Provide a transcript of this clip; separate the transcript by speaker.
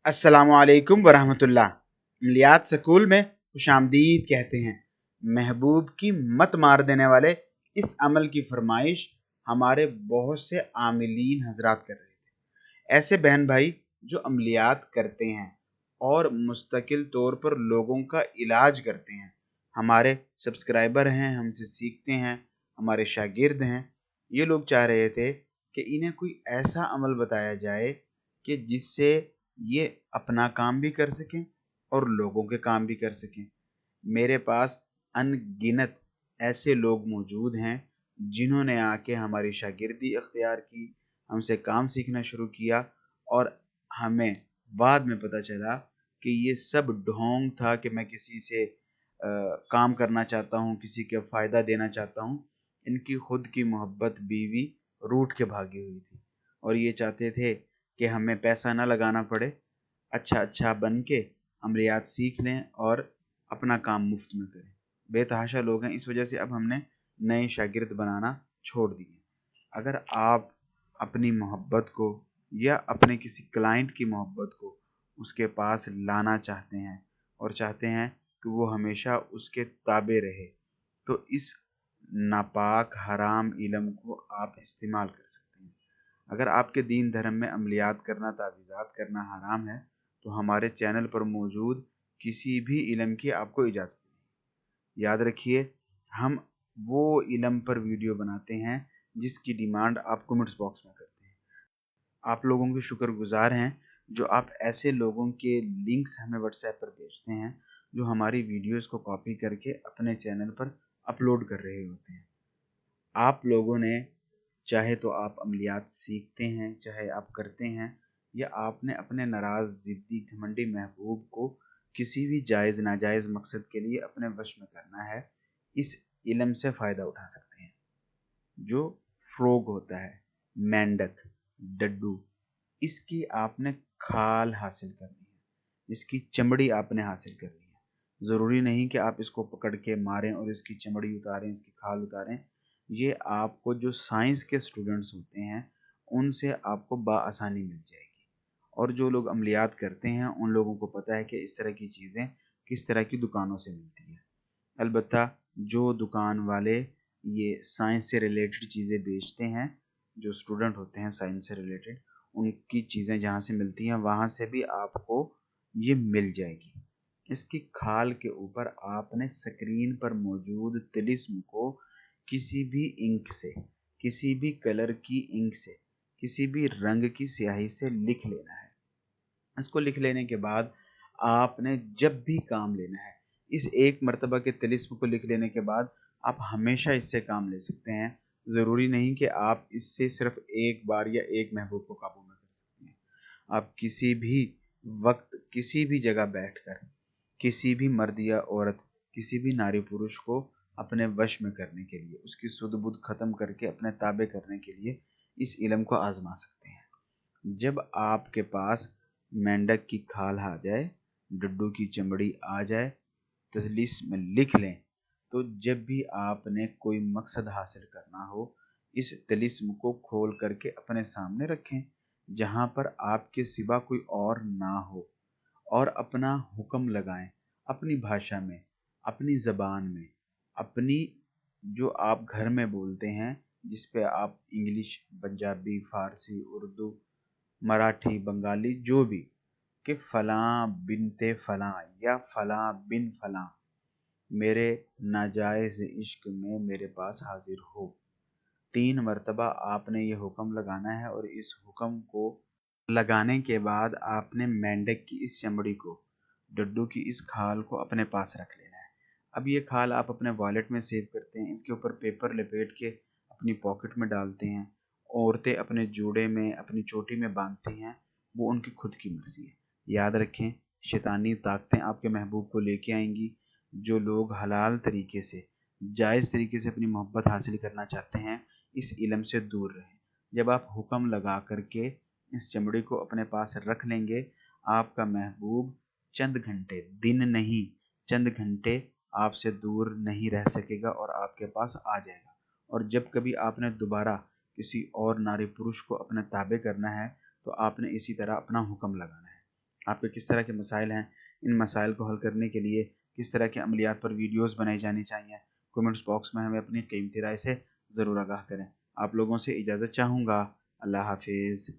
Speaker 1: अस्सलामुअलैकुम वरहमतुल्लाह। अमलियात स्कूल में खुशामदीद कहते हैं। महबूब की मत मार देने वाले इस अमल की फरमाइश हमारे बहुत से आमिलीन हजरात कर रहे थे। ऐसे बहन भाई जो अमलियात करते हैं और मुस्तकिल तौर पर लोगों का इलाज करते हैं, हमारे सब्सक्राइबर हैं, हमसे सीखते हैं, हमारे शागिर्द हैं। ये लोग चाह रहे थे कि इन्हें कोई ऐसा अमल बताया जाए कि जिससे ये अपना काम भी कर सकें और लोगों के काम भी कर सकें। मेरे पास अनगिनत ऐसे लोग मौजूद हैं जिन्होंने आके हमारी शागिर्दी अख्तियार की, हमसे काम सीखना शुरू किया और हमें बाद में पता चला कि ये सब ढोंग था कि मैं किसी से काम करना चाहता हूँ, किसी के फ़ायदा देना चाहता हूँ। इनकी खुद की मोहब्बत बीवी रूठ के भागी हुई थी और ये चाहते थे कि हमें पैसा ना लगाना पड़े, अच्छा अच्छा बन के अमलियात सीख लें और अपना काम मुफ्त में करें। बेतहाशा लोग हैं, इस वजह से अब हमने नए शागिर्द बनाना छोड़ दिए। अगर आप अपनी मोहब्बत को या अपने किसी क्लाइंट की मोहब्बत को उसके पास लाना चाहते हैं और चाहते हैं कि वो हमेशा उसके ताबे रहे, तो इस नापाक हराम इल्म को आप इस्तेमाल कर सकते हैं। अगर आपके दीन धर्म में अमलियात करना, तावीज़ात करना हराम है, तो हमारे चैनल पर मौजूद किसी भी इल्म की आपको इजाज़त नहीं। याद रखिए, हम वो इल्म पर वीडियो बनाते हैं जिसकी डिमांड आप कमेंट्स बॉक्स में करते हैं। आप लोगों के शुक्रगुजार हैं जो आप ऐसे लोगों के लिंक्स हमें व्हाट्सएप पर भेजते हैं जो हमारी वीडियोस को कॉपी करके अपने चैनल पर अपलोड कर रहे होते हैं। आप लोगों ने, चाहे तो आप अमलियात सीखते हैं, चाहे आप करते हैं, या आपने अपने नाराज़ ज़िद्दी घमंडी महबूब को किसी भी जायज़ नाजायज़ मकसद के लिए अपने वश में करना है, इस इल्म से फ़ायदा उठा सकते हैं। जो फ्रॉग होता है, मेंढक, डड्डू, इसकी आपने खाल हासिल करनी है, इसकी चमड़ी आपने हासिल करनी है। ज़रूरी नहीं कि आप इसको पकड़ के मारें और इसकी चमड़ी उतारें, इसकी खाल उतारें। ये आपको, जो साइंस के स्टूडेंट्स होते हैं, उनसे आपको बआसानी मिल जाएगी। और जो लोग अमलियात करते हैं उन लोगों को पता है कि इस तरह की चीज़ें किस तरह की दुकानों से मिलती है। अलबत्ता जो दुकान वाले ये साइंस से रिलेटेड चीज़ें बेचते हैं, जो स्टूडेंट होते हैं साइंस से रिलेटेड, उनकी चीज़ें जहाँ से मिलती हैं वहाँ से भी आपको ये मिल जाएगी। इसकी खाल के ऊपर आपने स्क्रीन पर मौजूद तिलिस्म को किसी भी इंक से, किसी भी कलर की इंक से, किसी भी रंग की स्याही से लिख लेना है। इसको लिख लेने के बाद आपने जब भी काम लेना है, इस एक मर्तबा के तिलिस्म को लिख लेने के बाद आप हमेशा इससे काम ले सकते हैं। ज़रूरी नहीं कि आप इससे सिर्फ एक बार या एक महबूब को काबू में कर सकते हैं। आप किसी भी वक्त, किसी भी जगह बैठकर किसी भी मर्द या औरत, किसी भी नारी पुरुष को अपने वश में करने के लिए, उसकी सुध बुध ख़त्म करके अपने ताबे करने के लिए इस इल्म को आजमा सकते हैं। जब आपके पास मेंढक की खाल आ जाए, डड्डू की चमड़ी आ जाए, तसलीस में लिख लें, तो जब भी आपने कोई मकसद हासिल करना हो, इस तिलिस्म को खोल करके अपने सामने रखें जहाँ पर आपके सिवा कोई और ना हो, और अपना हुक्म लगाएं अपनी भाषा में, अपनी ज़बान में, अपनी, जो आप घर में बोलते हैं, जिस पे आप इंग्लिश, पंजाबी, फ़ारसी, उर्दू, मराठी, बंगाली, जो भी, कि फ़लाँ बिनते फ़लाँ या फ़लाँ बिन फ़लाँ मेरे नाजायज़ इश्क में मेरे पास हाजिर हो। 3 मरतबा आपने ये हुक्म लगाना है और इस हुक्म को लगाने के बाद आपने मेंढक की इस चमड़ी को, डड्डू की इस खाल को अपने पास रख लेना है। अब ये खाल आप अपने वॉलेट में सेव करते हैं, इसके ऊपर पेपर लपेट के अपनी पॉकेट में डालते हैं। औरतें अपने जूड़े में, अपनी चोटी में बांधती हैं, वो उनकी खुद की मर्जी है। याद रखें, शैतानी ताकतें आपके महबूब को लेके आएंगी। जो लोग हलाल तरीके से, जायज़ तरीके से अपनी मोहब्बत हासिल करना चाहते हैं, इस इल्म से दूर रहें। जब आप हुक्म लगा करके इस चमड़ी को अपने पास रख लेंगे, आपका महबूब चंद घंटे, दिन नहीं, चंद घंटे आपसे दूर नहीं रह सकेगा और आपके पास आ जाएगा। और जब कभी आपने दोबारा किसी और नारी पुरुष को अपने ताबे करना है, तो आपने इसी तरह अपना हुक्म लगाना है। آپ کے کس طرح کے مسائل ہیں، ان مسائل کو حل کرنے کے لیے کس طرح کے عملیات پر ویڈیوز بنائی جانی چاہیے، کومنٹس باکس میں ہمیں اپنی قیمتی رائے سے ضرور آگاہ کریں۔ آپ لوگوں سے اجازت چاہوں گا۔ اللہ حافظ۔